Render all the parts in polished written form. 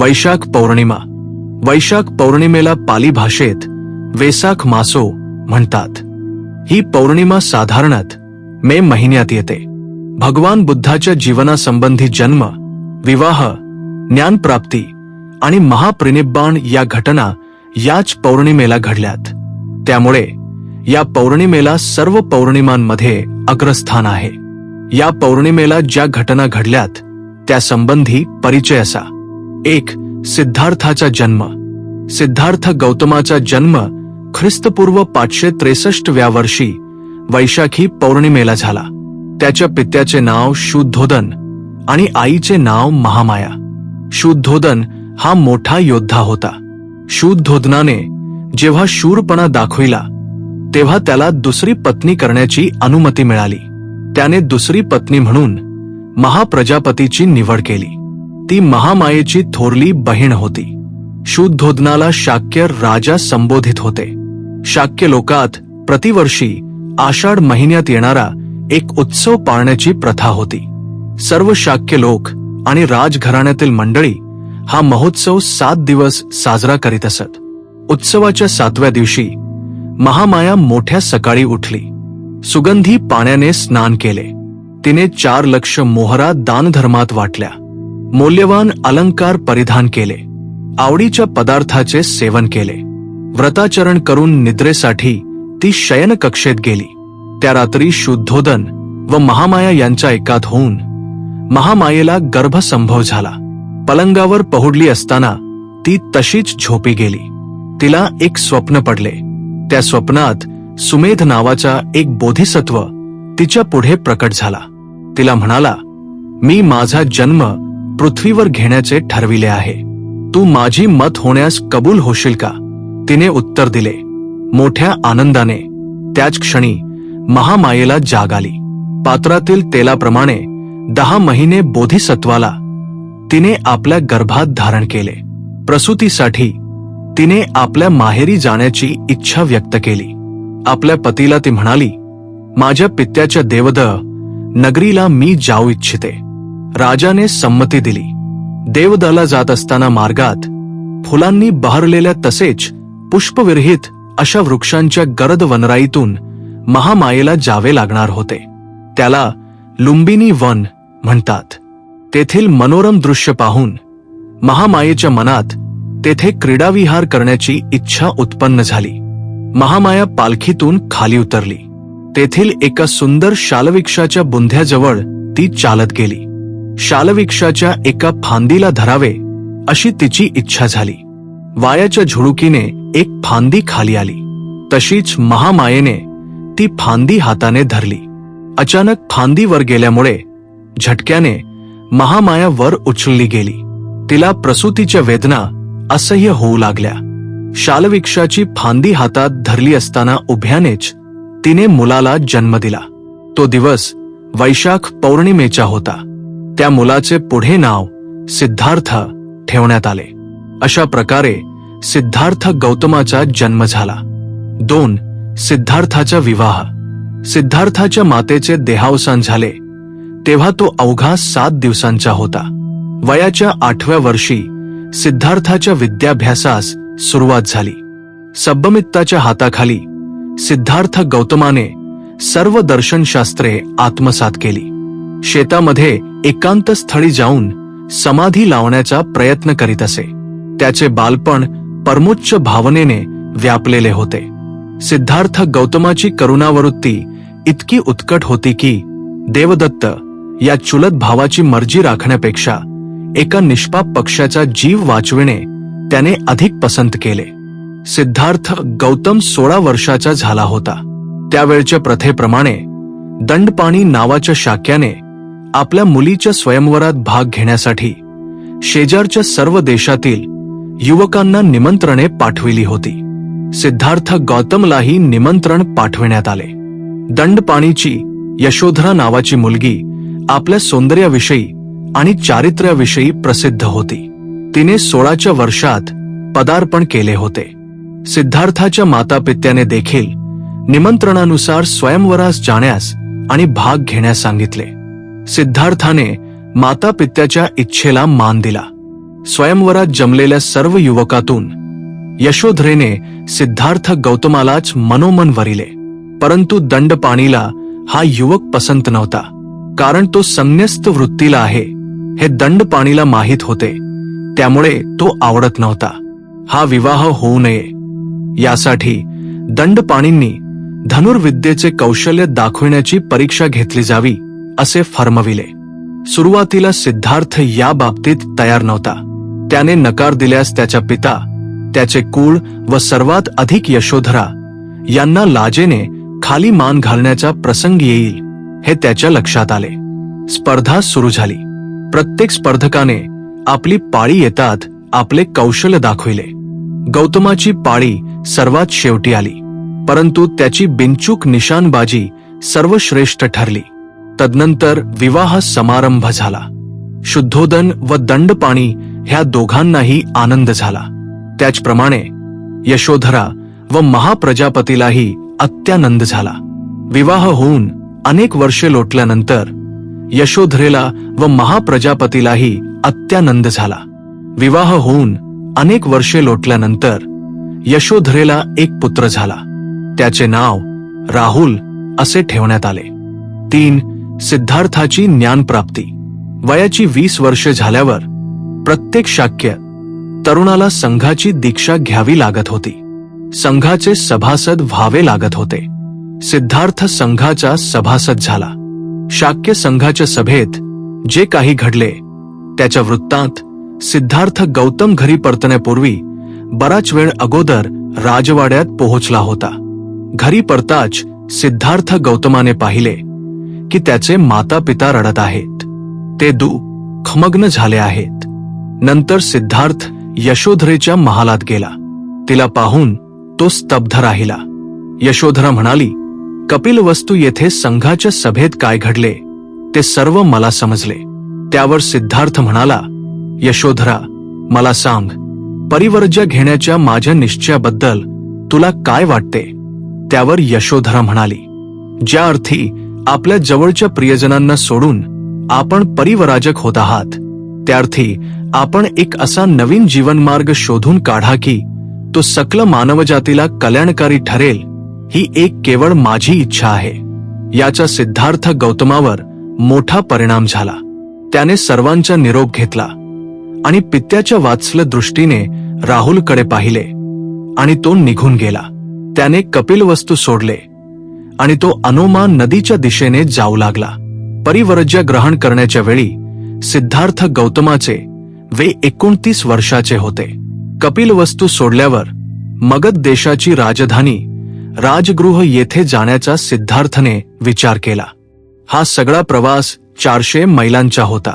वैशाख पौर्णिमा. वैशाख पौर्णिमेला पाली भाषेत वेसाख मासो म्हणतात. ही पौर्णिमा साधारणत मे महिन्यात येते. भगवान बुद्धाच्या जीवनासंबंधी जन्म, विवाह, ज्ञानप्राप्ती आणि महापरिनिब्बाण या घटना याच पौर्णिमेला घडल्यात. त्यामुळे या पौर्णिमेला सर्व पौर्णिमांमध्ये अग्रस्थान आहे. या पौर्णिमेला ज्या घटना घडल्यात त्यासंबंधी परिचय असा. 1. सिद्धार्थाचा जन्म. सिद्धार्थ गौतमाचा जन्म ख्रिस्तपूर्व 563व्या वर्षी वैशाखी पौर्णिमेला झाला. त्याच्या पित्याचे नाव शुद्धोदन आणि आईचे नाव महामाया. शुद्धोदन हा मोठा योद्धा होता. शुद्धोदनाने जेव्हा शूरपणा दाखविला तेव्हा त्याला दुसरी पत्नी करण्याची अनुमती मिळाली. त्याने दुसरी पत्नी म्हणून महाप्रजापतीची निवड केली. ती महामायेची थोरली बहीण होती. शुद्धोदनाला शाक्य राजा संबोधित होते. शाक्य लोकात प्रतिवर्षी आषाढ महिन्यात येणारा एक उत्सव पाळण्याची प्रथा होती. सर्व शाक्य लोक आणि राजघराण्यातील मंडळी हा महोत्सव 7 दिवस साजरा करीत असत. उत्सवाच्या 7व्या दिवशी महामाया मोठ्या सकाळी उठली. सुगंधी पाण्याने स्नान केले. तिने 4 लक्ष मोहरा दानधर्मात वाटल्या. मौल्यवान अलंकार परिधान केले. आवडीच्या पदार्थाचे सेवन केले. व्रताचरण करून निद्रेसाठी ती शयन कक्षेत गेली. त्या रात्री शुद्धोदन व महामाया यांच्या एकात होऊन महामायेला गर्भसंभव झाला. पलंगावर पहुडली असताना ती तशीच झोपी गेली. तिला एक स्वप्न पडले. त्या स्वप्नात सुमेध नावाचा एक बोधिसत्व तिच्या पुढे प्रकट झाला. तिला म्हणाला, मी माझा जन्म पृथ्वीवर घेण्याचे ठरविले आहे. तू माझी मत होण्यास कबूल होशील का? तिने उत्तर दिले. मोठ्या आनंदाने त्याच क्षणी महामायेला जाग आली. पात्रातील तेलाप्रमाणे 10 महिने बोधिसत्वाला तिने आपल्या गर्भात धारण केले. प्रसूतीसाठी तिने आपल्या माहेरी जाण्याची इच्छा व्यक्त केली. आपल्या पतीला ती म्हणाली, माझ्या पित्याच्या देवदह नगरीला मी जाऊ इच्छिते. राजाने संमती दिली. देवदहला जात असताना मार्गात फुलांनी बहरलेल्या तसेच पुष्पविरहित अशा वृक्षांच्या गरद वनराईतून महामायेला जावे लागणार होते. त्याला लुंबिनी वन म्हणतात. तेथील मनोरम दृश्य पाहून महामायेच्या मनात तेथे क्रीडाविहार करण्याची इच्छा उत्पन्न झाली. महामाया पालखीतून खाली उतरली. तेथील एका सुंदर शालवृक्षाच्या बुंध्याजवळ ती चालत गेली. शालवृक्षाच्या एका फांदीला धरावे अशी तिची इच्छा झाली. वायाच्या झुळुकीने एक फांदी खाली आली. तशीच महामायेने ती फांदी हाताने धरली. अचानक फांदी वर गेल्यामुळे झटक्याने महामाया वर उचलली गेली. तिला प्रसूतीच्या वेदना असह्य होऊ लागल्या. शालवृक्षाची फांदी हातात धरली असताना उभ्यानेच तिने मुलाला जन्म दिला. तो दिवस वैशाख पौर्णिमेचा होता. त्या मुलाचे पुढे नाव सिद्धार्थ ठेवण्यात आले. अशा प्रकारे सिद्धार्थ गौतमाचा जन्म झाला. 2. सिद्धार्थाचा विवाह. सिद्धार्थाच्या मातेचे देहावसान झाले तेव्हा तो अवघा 7 दिवसांचा होता. वयाच्या 8व्या वर्षी सिद्धार्थाच्या विद्याभ्यासास सुरुवात झाली. सब्बमित्ताच्या हाताखाली सिद्धार्थ गौतमाने सर्व दर्शनशास्त्रे आत्मसात केली. शेतामध्ये एकांत स्थळी जाऊन समाधी लावण्याचा प्रयत्न करीत असे. त्याचे बालपण परमोच्च भावनेने व्यापलेले होते. सिद्धार्थ गौतमाची करुणावृत्ती इतकी उत्कट होती की देवदत्त या चुलत भावाची मर्जी राखण्यापेक्षा एका निष्पाप पक्षाचा जीव वाचविणे त्याने अधिक पसंत केले. सिद्धार्थ गौतम 16 वर्षाचा झाला होता. त्यावेळच्या प्रथेप्रमाणे दंडपाणी नावाच्या शाक्याने आपल्या मुलीच्या स्वयंवरात भाग घेण्यासाठी शेजारच्या सर्व देशातील युवकांना निमंत्रणे पाठविली होती. सिद्धार्थ गौतमलाही निमंत्रण पाठविण्यात आले. दंडपाणीची यशोधरा नावाची मुलगी आपल्या सौंदर्याविषयी आणि चारित्र्याविषयी प्रसिद्ध होती. तिने 16च्या वर्षात पदार्पण केले होते. सिद्धार्थाच्या मातापित्याने देखील निमंत्रणानुसार स्वयंवरास जाण्यास आणि भाग घेण्यास सांगितले. सिद्धार्थाने मातापित्याच्या इच्छेला मान दिला. स्वयंवरात जमलेल्या सर्व युवकातून यशोधरेने सिद्धार्थ गौतमालाच मनोमन वरिले. परंतु दंडपाणीला हा युवक पसंत नव्हता, कारण तो संन्यस्त वृत्तीला आहे हे दंडपाणीला माहीत होते. त्यामुळे तो आवडत नव्हता. हा विवाह होऊ नये यासाठी दंडपाणींनी धनुर्विद्येचे कौशल्य दाखविण्याची परीक्षा घेतली जावी असे फर्मविले. सुरुवातीला सिद्धार्थ या बाबतीत तयार नव्हता. त्याने नकार दिल्यास त्याचा पिता, त्याचे कुळ व सर्वात अधिक यशोधरा यांना लाजेने खाली मान घालण्याचा प्रसंग येईल हे त्याच्या लक्षात आले. स्पर्धा सुरू झाली. प्रत्येक स्पर्धकाने आपली पाळी येतात आपले कौशल्य दाखविले. गौतमाची पाळी सर्वात शेवटी आली, परंतु त्याची बिनचूक निशाणबाजी सर्वश्रेष्ठ ठरली. तदनंतर विवाह समारंभ झाला. शुद्धोदन व दंडपाणी ह्या दोघांनाही आनंद झाला. त्याचप्रमाणे यशोधरा व महाप्रजापतीलाही अत्यानंद झाला. विवाह होऊन अनेक वर्षे लोटल्यानंतर यशोधरेला व महाप्रजापतीलाही अत्यानंद झाला. विवाह होऊन अनेक वर्षे लोटल्यानंतर यशोधरेला एक पुत्र झाला. त्याचे नाव राहुल असे ठेवण्यात आले. 3. सिद्धार्थाची ज्ञानप्राप्ती. वयाची 20 वर्षे झाल्यावर प्रत्येक शाक्य तरुणाला संघाची दीक्षा घ्यावी लागत होती. संघाचे सभासद व्हावे लागत होते. सिद्धार्थ संघाचा सभासद झाला. शाक्य संघाच्या सभेत जे काही घडले त्याच्या वृत्तांत सिद्धार्थ गौतम घरी परतण्यापूर्वी बराच वेळ अगोदर राजवाड्यात पोहोचला होता. घरी परताच सिद्धार्थ गौतमाने पाहिले की त्याचे माता पिता रडत आहेत. ते दुःखमग्न झाले आहेत. नंतर सिद्धार्थ यशोधरेच्या महालात गेला. तिला पाहून तो स्तब्ध राहिला. यशोधरा म्हणाली, कपिलवस्तू येथे संघाच्या सभेत काय घडले ते सर्व मला समजले. त्यावर सिद्धार्थ म्हणाला, यशोधरा, मला सांग, परिवर्ज्य घेण्याच्या माझ्या निश्चयाबद्दल तुला काय वाटते? त्यावर यशोधरा म्हणाली, ज्या अर्थी आपल्या जवळच्या प्रियजनांना सोडून आपण परिवराजक होत आहात, त्या अर्थी आपण एक असा नवीन जीवनमार्ग शोधून काढा की तो सकल मानवजातीला कल्याणकारी ठरेल. ही एक केवळ माझी इच्छा आहे. याचा सिद्धार्थ गौतमावर मोठा परिणाम झाला. त्याने सर्वांचा निरोप घेतला आणि पित्याच्या वात्सल्य दृष्टीने राहुलकडे पाहिले आणि तो निघून गेला. त्याने कपिलवस्तू सोडले आणि तो अनोमा नदीच्या दिशेने जाऊ लागला. परिवर्ज्य ग्रहण करण्याच्या वेळी सिद्धार्थ गौतमाचे वय 29 वर्षाचे होते. कपिलवस्तू सोडल्यावर मगध देशाची राजधानी राजगृह येथे जाण्याचा सिद्धार्थने विचार केला. हा सगळा प्रवास 400 मैलांचा होता.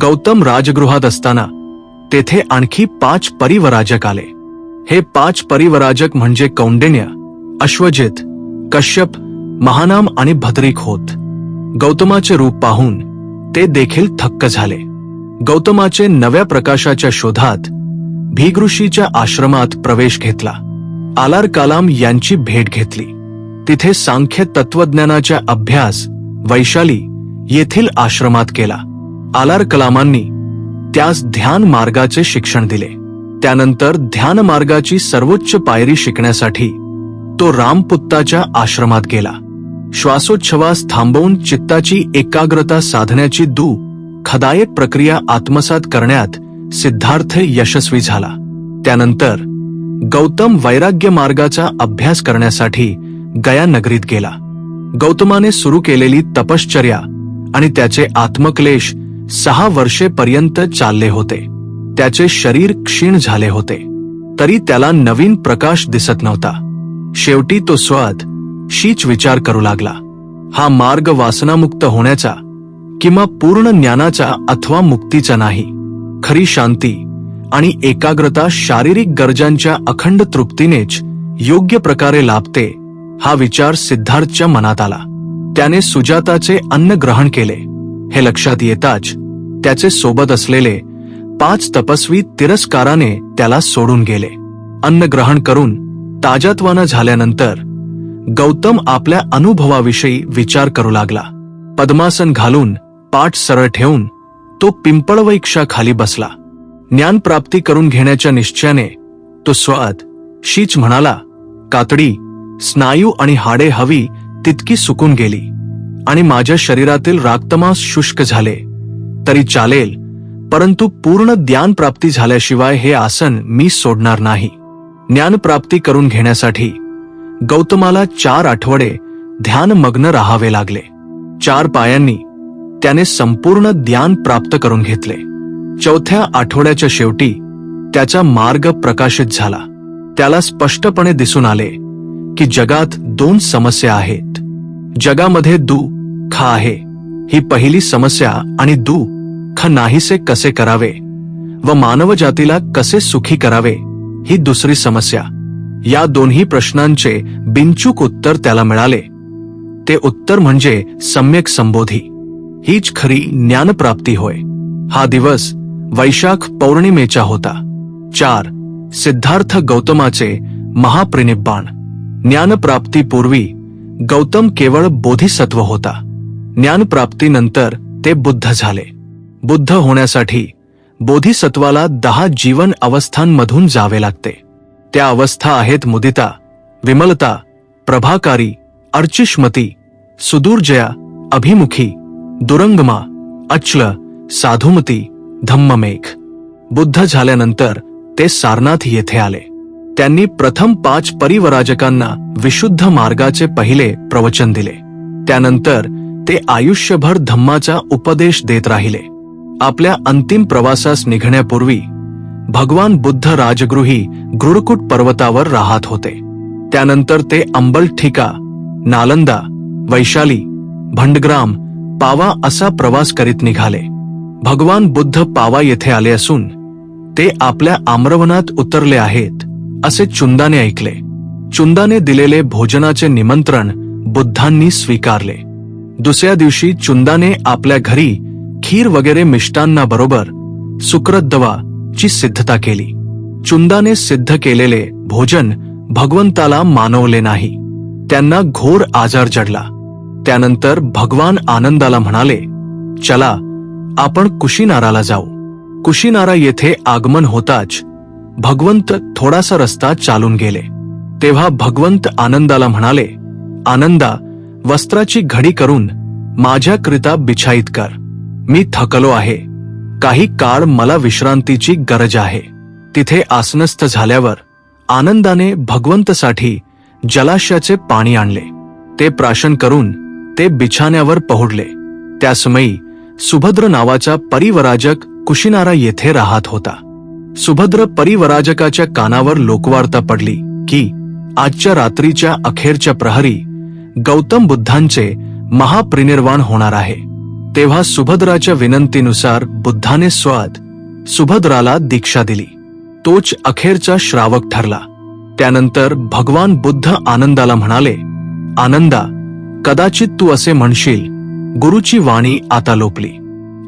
गौतम राजगृहात असताना तेथे आणखी 5 परिवराजक आले. हे 5 परिवराजक म्हणजे कौंडिण्य, अश्वजित, कश्यप, महानाम आणि भद्रिक होत. गौतमाचे रूप पाहून ते देखील थक्क झाले. गौतमाचे नव्या प्रकाशाच्या शोधात भीगऋषीच्या आश्रमात प्रवेश घेतला. आलार कलाम यांची भेट घेतली. तिथे सांख्य तत्वज्ञानाचा अभ्यास वैशाली येथील आश्रमात केला. आलार कलामांनी त्यास ध्यान मार्गाचे शिक्षण दिले. त्यानंतर ध्यान मार्गाची सर्वोच्च पायरी शिकण्यासाठी तो रामपुत्ताच्या आश्रमात गेला. श्वासोच्छवास थांबवून चित्ताची एकाग्रता साधण्याची खदायक प्रक्रिया आत्मसात करण्यात सिद्धार्थ यशस्वी झाला. त्यानंतर गौतम वैराग्य मार्गाचा अभ्यास करण्यासाठी गया नगरीत गेला. गौतमाने सुरू केलेली तपश्चर्या आणि त्याचे आत्मक्लेश 6 वर्षेपर्यंत चालले होते. त्याचे शरीर क्षीण झाले होते, तरी त्याला नवीन प्रकाश दिसत नव्हता. शेवटी तो शीच विचार करू लागला. हा मार्ग वासनामुक्त होण्याचा किंवा पूर्ण ज्ञानाचा अथवा मुक्तीचा नाही. खरी शांती आणि एकाग्रता शारीरिक गरजांच्या अखंड तृप्तीनेच योग्य प्रकारे लाभते, हा विचार सिद्धार्थच्या मनात आला. त्याने सुजाताचे अन्न ग्रहण केले. हे लक्षात येताच त्याचे सोबत असलेले 5 तपस्वी तिरस्काराने त्याला सोडून गेले. अन्न ग्रहण करून ताजतवाना झाल्यानंतर गौतम आपल्या अनुभवाविषयी विचार करू लागला. पद्मासन घालून पाठ सरळ ठेवून तो पिंपळवृक्षाखाली बसला. ज्ञानप्राप्ती करून घेण्याच्या निश्चयाने तो शीच म्हणाला, कातडी, स्नायू आणि हाडे हवी तितकी सुकून गेली आणि माझ्या शरीरातील राक्तमांस शुष्क झाले तरी चालेल, परंतु पूर्ण ज्ञानप्राप्ती झाल्याशिवाय हे आसन मी सोडणार नाही. ज्ञानप्राप्ती करून घेण्यासाठी गौतमाला 4 आठवडे ध्यानमग्न राहावे लागले. 4 पायांनी त्याने संपूर्ण ज्ञान प्राप्त करून घेतले. 4थ्या आठवड्याच्या शेवटी त्याचा मार्ग प्रकाशित झाला. त्याला स्पष्टपणे दिसून आले की जगात 2 समस्या आहेत. जगामध्ये दुःख आहे ही पहिली समस्या आणि दुःख नाहीसे कसे करावे व मानवजातीला कसे सुखी करावे ही दुसरी समस्या. या दोन्ही प्रश्नांचे बिनचूक उत्तर त्याला मिळाले. ते उत्तर म्हणजे सम्यक संबोधी. हीच खरी ज्ञानप्राप्ती होय. हा दिवस वैशाख पौर्णिमेचा होता. 4 सिद्धार्थ गौतमाचे महाप्रिनिब्बाण. ज्ञानप्राप्तीपूर्वी गौतम केवळ बोधिसत्व होता. ज्ञानप्राप्तीनंतर ते बुद्ध झाले. बुद्ध होण्यासाठी बोधिसत्वाला 10 जीवन अवस्थांमधून जावे लागते. त्या अवस्था आहेत मुदिता, विमलता, प्रभाकारी, अर्चिष्मती, सुदूरजया, अभिमुखी, दुरंगमा, अचल, साधुमती, धम्ममेघ. बुद्ध झाल्यानंतर ते सारनाथ येथे आले. त्यांनी प्रथम 5 परिवराजकांना विशुद्ध मार्गाचे पहिले प्रवचन दिले. त्यानंतर ते आयुष्यभर धम्माचा उपदेश देत राहिले. आपल्या अंतिम प्रवासास निघण्यापूर्वी भगवान बुद्ध राजगृही गृडकुट पर्वतावर राहत होते. त्यानंतर ते अंबलठिका, नालंदा, वैशाली, भंडग्राम, पावा असा प्रवास करीत निघाले. भगवान बुद्ध पावा येथे आले असून ते आपल्या आम्रवनात उतरले आहेत असे चुंदाने ऐकले. चुंदाने दिलेले भोजनाचे निमंत्रण बुद्धांनी स्वीकारले. दुसऱ्या दिवशी चुंदाने आपल्या घरी खीर वगैरे मिष्टान्नाबरोबर सुक्रद्दवा ची सिद्धता केली. चुंदाने सिद्ध केलेले भोजन भगवंताला मानवले नाही. त्यांना घोर आजार जडला. त्यानंतर भगवान आनंदाला म्हणाले, चला आपण कुशीनाराला जाऊ. कुशीनारा येथे आगमन होताच भगवंत थोडासा रस्ता चालून गेले. तेव्हा भगवंत आनंदाला म्हणाले, आनंदा, वस्त्राची घडी करून माझ्याकरिता बिछाईत कर. मी थकलो आहे. काही काळ मला विश्रांतीची गरज आहे. तिथे आसनस्थ झाल्यावर आनंदाने भगवंतसाठी जलाशयाचे पाणी आणले. ते प्राशन करून ते बिछाण्यावर पहुडले. त्यासमयी सुभद्र नावाचा परिवराजक कुशीनारा येथे राहत होता. सुभद्र परिवराजकाच्या कानावर लोकवार्ता पडली की आजच्या रात्रीच्या अखेरच्या प्रहरी गौतम बुद्धांचे महाप्रिनिर्वाण होणार आहे. तेव्हा सुभद्राच्या विनंतीनुसार बुद्धाने सुभद्राला दीक्षा दिली. तोच अखेरचा श्रावक ठरला. त्यानंतर भगवान बुद्ध आनंदाला म्हणाले, आनंदा, कदाचित तू असे म्हणशील, गुरुची वाणी आता लोपली.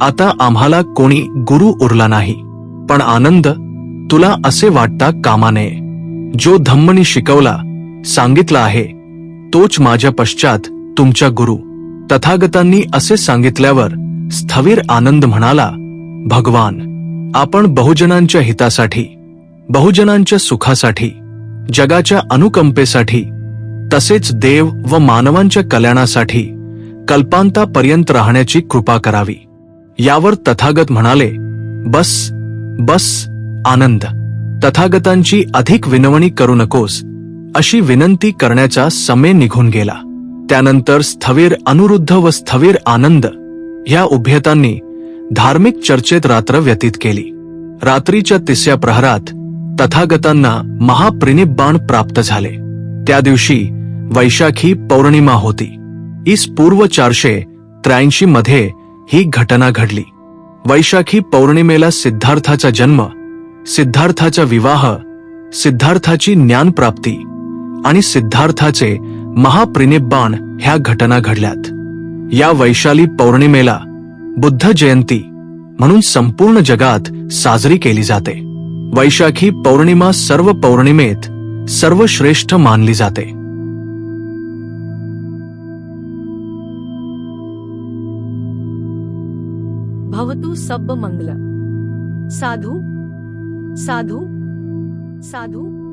आता आम्हाला कोणी गुरु उरला नाही. पण आनंद, तुला असे वाटता कामा नये. जो धम्मनी शिकवला, सांगितला आहे, तोच माझ्या पश्चात तुमच्या गुरु. तथागतांनी असे सांगितल्यावर स्थविर आनंद म्हणाला, भगवान, आपण बहुजनांच्या हितासाठी, बहुजनांच्या सुखासाठी, जगाच्या अनुकंपेसाठी, तसेच देव व मानवांच्या कल्याणासाठी कल्पांतापर्यंत राहण्याची कृपा करावी. यावर तथागत म्हणाले, बस बस आनंद, तथागतांची अधिक विनवणी करू नकोस अशी विनंती करण्याचा समय निघून गेला. त्यानंतर स्थविर अनुरुद्ध व स्थविर आनंद ह्या उभयतांनी धार्मिक चर्चेत रात्र व्यतीत केली. रात्रीच्या 3ऱ्या प्रहरात तथागतांना महाप्रिनिब्बाण प्राप्त झाले. त्या दिवशी वैशाखी पौर्णिमा होती. ईस पूर्व 483 मध्ये ही घटना घडली. वैशाखी पौर्णिमेला सिद्धार्थाचा जन्म, सिद्धार्थाचा विवाह, सिद्धार्थाची ज्ञानप्राप्ती आणि सिद्धार्थाचे महाप्रिनिब्बाण ह्या घटना घडल्यात. या वैशाली पौर्णिमेला बुद्ध जयंती म्हणून संपूर्ण जगात साजरी केली जाते. वैशाखी पौर्णिमा सर्व पौर्णिमेत सर्वश्रेष्ठ मानली जाते. भवतु सब्ब मंगल. साधू साधू साधू